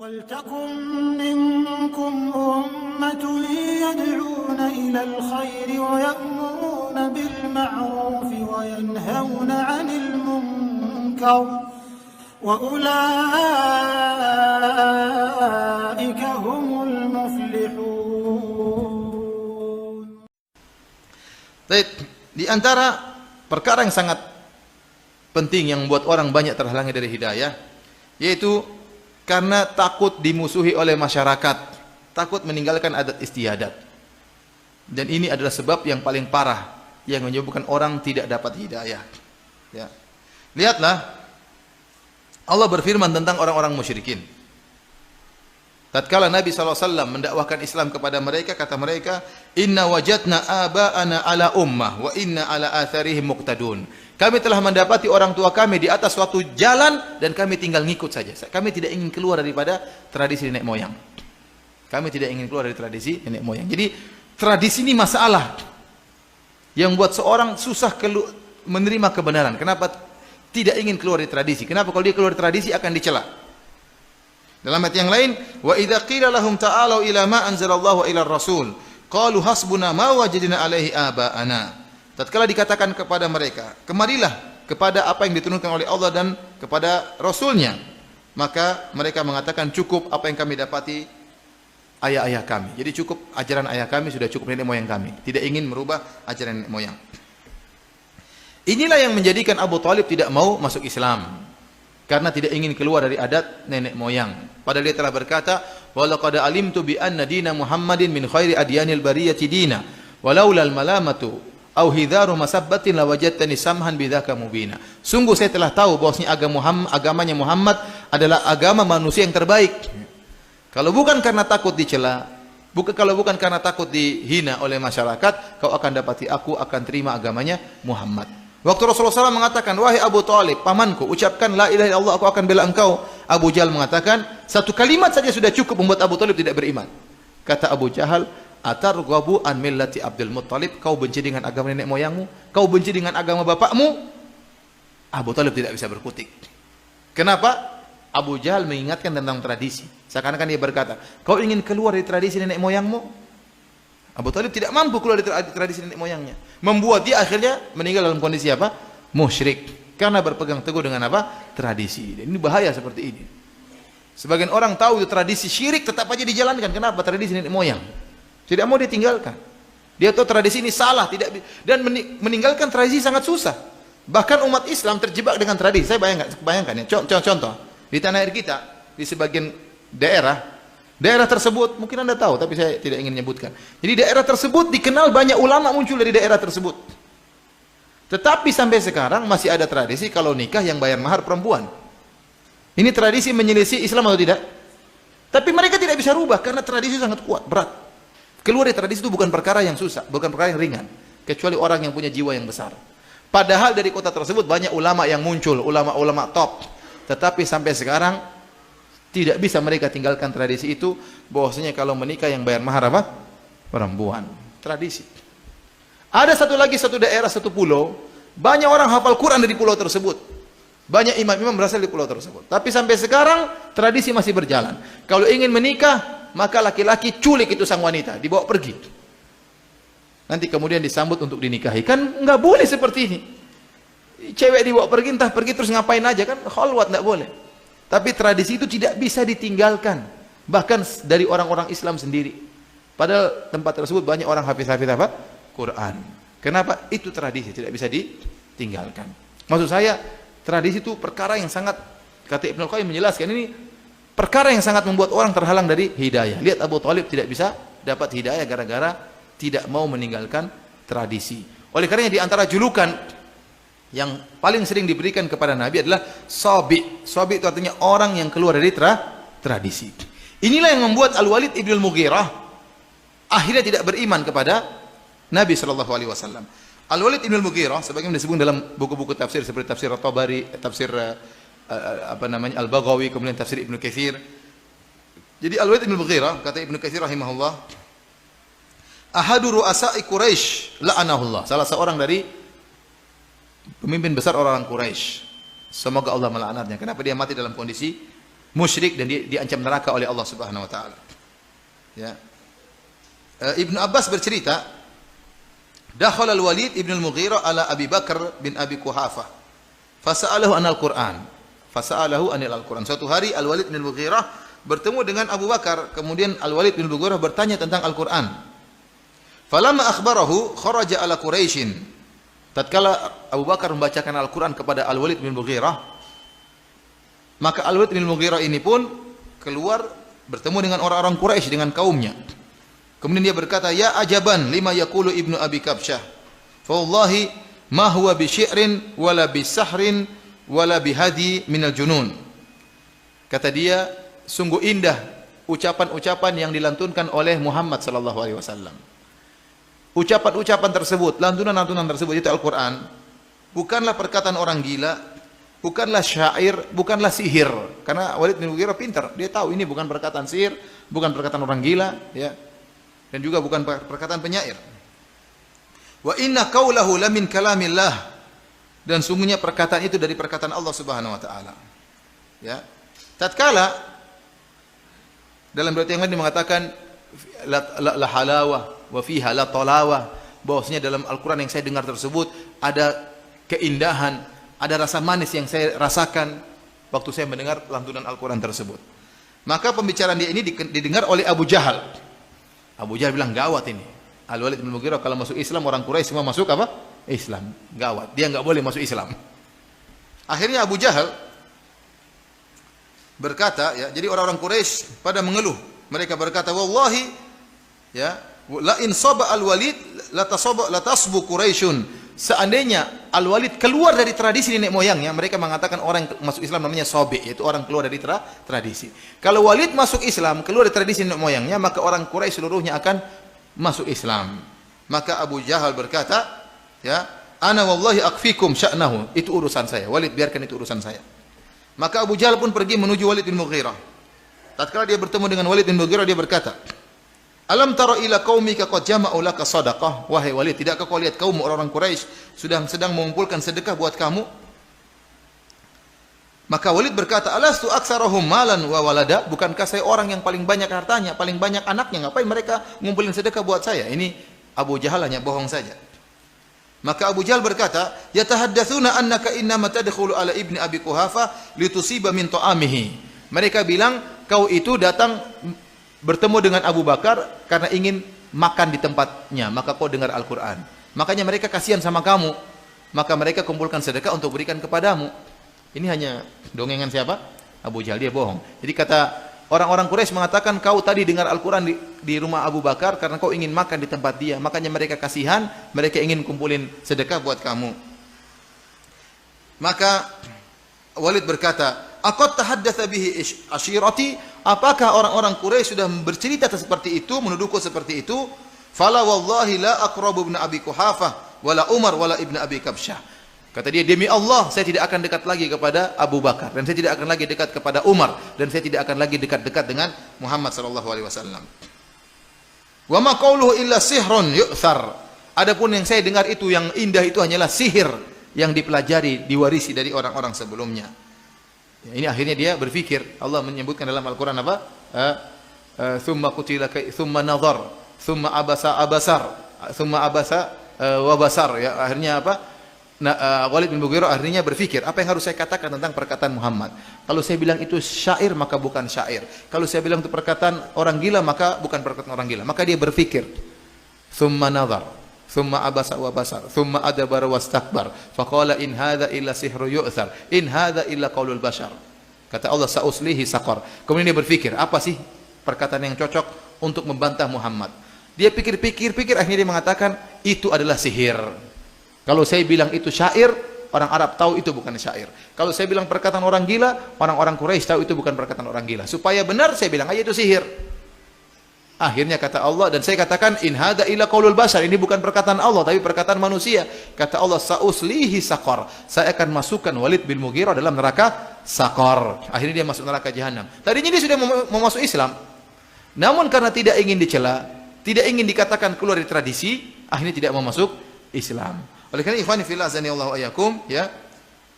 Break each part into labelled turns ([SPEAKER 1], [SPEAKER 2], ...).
[SPEAKER 1] وَلْتَكُنْ مِنْكُمْ أُمَّةٌ يَدْعُونَ إِلَى الْخَيْرِ وَيَأْمُرُونَ بِالْمَعْرُوفِ وَيَنْهَوْنَ عَنِ الْمُنْكَرِ وَأُولَئِكَ هُمُ الْمُفْلِحُونَ.
[SPEAKER 2] Baik, di antara perkara yang sangat penting yang membuat orang banyak terhalangi dari hidayah, yaitu karena takut dimusuhi oleh masyarakat, takut meninggalkan adat istiadat. Dan ini adalah sebab yang paling parah yang menyebabkan orang tidak dapat hidayah. Ya. Lihatlah, Allah berfirman tentang orang-orang musyrikin. Tatkala Nabi SAW mendakwahkan Islam kepada mereka, kata mereka, Inna wajadna aba'ana ala ummah, wa inna ala atharihim muqtadun. Kami telah mendapati orang tua kami di atas suatu jalan dan kami tinggal ngikut saja. Kami tidak ingin keluar daripada tradisi nenek moyang. Kami tidak ingin keluar dari tradisi nenek moyang. Jadi tradisi ini masalah yang buat seorang susah menerima kebenaran. Kenapa tidak ingin keluar dari tradisi? Kenapa kalau dia keluar dari tradisi akan dicela? Dalam ayat yang lain, wa idza qila lahum ta'alu ila ma anzalallahu ila ar-rasul qalu hasbuna ma wajadna alaihi aba'ana. Tatkala dikatakan kepada mereka, kemarilah kepada apa yang diturunkan oleh Allah dan kepada Rasulnya, maka mereka mengatakan cukup apa yang kami dapati ayah-ayah kami. Jadi cukup ajaran ayah kami, sudah cukup nenek moyang kami. Tidak ingin merubah ajaran nenek moyang. Inilah yang menjadikan Abu Thalib tidak mau masuk Islam, karena tidak ingin keluar dari adat nenek moyang. Padahal dia telah berkata, walaqad alimtu bi anna dina Muhammadin min khairi adyanil bariyati dina, walaulal malamatu au hidharu masabbatin lawajadtani samhan bidzaka mubina. Sungguh saya telah tahu bahwasanya agamanya Muhammad adalah agama manusia yang terbaik. Kalau bukan karena takut dicela, kalau bukan karena takut dihina oleh masyarakat, kau akan dapati aku akan terima agamanya Muhammad. Waktu Rasulullah SAW mengatakan, wahai Abu Thalib, pamanku, ucapkan la ilaha illallah, aku akan bela engkau. Abu Jahal mengatakan, satu kalimat saja sudah cukup membuat Abu Thalib tidak beriman. Kata Abu Jahal, atarghabu an millati Abdul Muttalib, kau benci dengan agama nenek moyangmu, kau benci dengan agama bapakmu. Abu Thalib tidak bisa berkutik. Kenapa? Abu Jahal mengingatkan tentang tradisi. Seakan-akan dia berkata, kau ingin keluar dari tradisi nenek moyangmu? Abu Thalib tidak mampu keluar dari tradisi nenek moyangnya. Membuat dia akhirnya meninggal dalam kondisi apa? Musyrik. Karena berpegang teguh dengan apa? Tradisi. Dan ini bahaya seperti ini. Sebagian orang tahu itu tradisi syirik, tetap aja dijalankan. Kenapa? Tradisi nenek moyang. Tidak mau ditinggalkan. Dia tahu tradisi ini salah, tidak, dan meninggalkan tradisi sangat susah. Bahkan umat Islam terjebak dengan tradisi. Saya bayangkan ya, contoh di tanah air kita, di sebagian daerah tersebut, mungkin Anda tahu, tapi saya tidak ingin menyebutkan. Jadi daerah tersebut dikenal banyak ulama muncul dari daerah tersebut. Tetapi sampai sekarang masih ada tradisi kalau nikah yang bayar mahar perempuan. Ini tradisi menyelisih Islam atau tidak? Tapi mereka tidak bisa rubah karena tradisi sangat kuat, berat. Keluar dari tradisi itu bukan perkara yang susah, bukan perkara yang ringan, kecuali orang yang punya jiwa yang besar. Padahal dari kota tersebut banyak ulama yang muncul, ulama-ulama top. Tetapi sampai sekarang tidak bisa mereka tinggalkan tradisi itu, bahwasanya kalau menikah yang bayar mahar apa? Perempuan. Tradisi. Ada satu daerah, satu pulau, banyak orang hafal Quran dari pulau tersebut. Banyak imam-imam berasal dari pulau tersebut. Tapi sampai sekarang tradisi masih berjalan. Kalau ingin menikah, maka laki-laki culik itu sang wanita, dibawa pergi. Nanti kemudian disambut untuk dinikahi. Kan nggak boleh seperti ini. Cewek dibawa pergi, entah pergi terus ngapain aja, kan khalwat, nggak boleh. Tapi tradisi itu tidak bisa ditinggalkan, bahkan dari orang-orang Islam sendiri. Padahal tempat tersebut banyak orang hafiz-hafiz apa? Quran. Kenapa? Itu tradisi, tidak bisa ditinggalkan. Maksud saya, tradisi itu perkara yang sangat, kata Ibnu Qayyim menjelaskan, ini perkara yang sangat membuat orang terhalang dari hidayah. Lihat Abu Thalib tidak bisa dapat hidayah gara-gara tidak mau meninggalkan tradisi. Oleh karenanya di antara julukan yang paling sering diberikan kepada Nabi adalah Sabi. Sabi itu artinya orang yang keluar dari tradisi. Inilah yang membuat Al-Walid ibn Al-Mughirah akhirnya tidak beriman kepada Nabi SAW. Al-Walid ibn Al-Mughirah, sebagaimana disebut dalam buku-buku tafsir seperti tafsir At-Tabari, tafsir Al-Baghawi, kemudian tafsir Ibnu Katsir. Jadi Al-Walid ibn Al-Mughirah, kata Ibnu Katsir rahimahullah, ahadu ru'asa'i Quraisy la'anahullah, salah seorang dari pemimpin besar orang-orang Quraisy. Semoga Allah melaknatnya. Kenapa dia mati dalam kondisi musyrik dan diancam neraka oleh Allah Subhanahu wa taala. Ya. Ibnu Abbas bercerita, dakhala al-Walid ibn al-Mughirah ala Abi Bakar bin Abi Quhafah fasa'alahu anil Qur'an. Fasa'alahu anil Qur'an. Suatu hari Al-Walid bin al-Mughirah bertemu dengan Abu Bakar, kemudian Al-Walid bin al-Mughirah bertanya tentang Al-Qur'an. Falamma akhbarahu kharaja ala Quraisyin. Tatkala Abu Bakar membacakan Al-Qur'an kepada Al-Walid bin al-Mughirah, maka Al-Walid bin al-Mughirah ini pun keluar bertemu dengan orang-orang Quraisy, dengan kaumnya. Kemudian dia berkata, "Ya ajaban lima yaqulu Ibnu Abi Kabsyah. Fa wallahi ma huwa bi syi'rin wala bi sahrin wala bi hadi minal junun." Kata dia, sungguh indah ucapan-ucapan yang dilantunkan oleh Muhammad sallallahu alaihi wasallam. Ucapan-ucapan tersebut, lantunan-lantunan tersebut itu Al-Qur'an, bukanlah perkataan orang gila, bukanlah syair, bukanlah sihir. Karena Walid bin Mughirah pintar, dia tahu ini bukan perkataan sihir, bukan perkataan orang gila, ya. Dan juga bukan perkataan penyair. Wa inna qaulahu lamin kalamillah, dan sungguhnya perkataan itu dari perkataan Allah Subhanahu wa taala. Ya. Tatkala dalam riwayat yang lain mengatakan la halawah wa fiha la talawah, bahwasanya dalam Al-Qur'an yang saya dengar tersebut ada keindahan, ada rasa manis yang saya rasakan waktu saya mendengar lantunan Al-Qur'an tersebut. Maka pembicaraan dia ini didengar oleh Abu Jahal. Abu Jahal bilang, gawat ini. Al-Walid bin Mughirah kalau masuk Islam, orang Quraisy semua masuk apa? Islam. Gawat. Dia enggak boleh masuk Islam. Akhirnya Abu Jahal berkata, ya, jadi orang-orang Quraisy pada mengeluh. Mereka berkata, wallahi, ya, la in saba al-Walid la tasbu Quraisyun. Seandainya Al-Walid keluar dari tradisi nenek moyangnya, mereka mengatakan orang yang masuk Islam namanya sobe, yaitu orang keluar dari tradisi. Kalau Walid masuk Islam, keluar dari tradisi nenek moyangnya, maka orang Quraisy seluruhnya akan masuk Islam. Maka Abu Jahal berkata, ya, ana wallahi akfikum sya'nahu, itu urusan saya. Walid, biarkan itu urusan saya. Maka Abu Jahal pun pergi menuju Walid bin Mughirah. Tatkala dia bertemu dengan Walid bin Mughirah, dia berkata, alam tara ila qaumika qad jama'u laka shadaqah. Wahai Walid, tidakkah kau lihat kaum orang-orang Quraisy sedang mengumpulkan sedekah buat kamu? Maka Walid berkata, alastu aktsarahum malan wa walada? Bukankah saya orang yang paling banyak hartanya, paling banyak anaknya? Ngapain mereka ngumpulin sedekah buat saya? Ini Abu Jahal hanya bohong saja. Maka Abu Jahal berkata, yatahaddatsuna annaka innama tadkhulu ala ibni Abi Quhafah litusiba min ta'amihi. Mereka bilang kau itu datang bertemu dengan Abu Bakar karena ingin makan di tempatnya, maka kau dengar Al-Quran. Makanya mereka kasihan sama kamu, maka mereka kumpulkan sedekah untuk berikan kepadamu. Ini hanya dongengan siapa? Abu Jahal, dia bohong. Jadi kata orang-orang Quraisy mengatakan kau tadi dengar Al-Quran di rumah Abu Bakar karena kau ingin makan di tempat dia, makanya mereka kasihan, mereka ingin kumpulin sedekah buat kamu. Maka Walid berkata, aqad tahaddatsa bihi ashirati? Apakah orang-orang Quraisy sudah bercerita seperti itu, menuduhku seperti itu? Fala wallahi la aqrabu ibn Abi Quhafah wala Umar wala ibn Abi Kabsyah. Kata dia, demi Allah saya tidak akan dekat lagi kepada Abu Bakar, dan saya tidak akan lagi dekat kepada Umar, dan saya tidak akan lagi dekat-dekat dengan Muhammad sallallahu alaihi wasallam. Wa ma qauluhu illa sihrun yu'thar. Adapun yang saya dengar itu yang indah itu hanyalah sihir yang dipelajari, diwarisi dari orang-orang sebelumnya. Ya, ini akhirnya dia berfikir. Allah menyebutkan dalam Al-Quran apa? Thumma qutila thumma nadhar thumma abasa wa basar. Ya, akhirnya apa? Walid bin Mughirah akhirnya berfikir, apa yang harus saya katakan tentang perkataan Muhammad? Kalau saya bilang itu syair, maka bukan syair. Kalau saya bilang itu perkataan orang gila, maka bukan perkataan orang gila. Maka dia berfikir. Thumma nadhar thumma abasa wa basar thumma adbara wastakbar faqala in hadza illa sihru yu'thar in hadza illa qaulul bashar. Kata Allah, sauslihi saqar. Kemudian dia berfikir, apa sih perkataan yang cocok untuk membantah Muhammad? Dia pikir-pikir, akhirnya dia mengatakan itu adalah sihir. Kalau saya bilang itu syair, orang Arab tahu itu bukan syair. Kalau saya bilang perkataan orang gila, orang-orang Quraisy tahu itu bukan perkataan orang gila. Supaya benar saya bilang aja itu sihir. Akhirnya kata Allah, dan saya katakan in hadza illa qaulul bashar, ini bukan perkataan Allah tapi perkataan manusia. Kata Allah, sauslihi saqar, saya akan masukkan Walid bin Mughirah dalam neraka saqar. Akhirnya dia masuk neraka jahanam. Tadinya dia sudah mau masuk Islam, namun karena tidak ingin dicela, tidak ingin dikatakan keluar dari tradisi, akhirnya tidak mau masuk Islam. Oleh karena ikhwani fillah azani Allahu ayyakum, ya,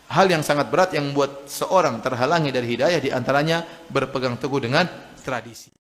[SPEAKER 2] hal yang sangat berat yang membuat seorang terhalangi dari hidayah, di antaranya berpegang teguh dengan tradisi.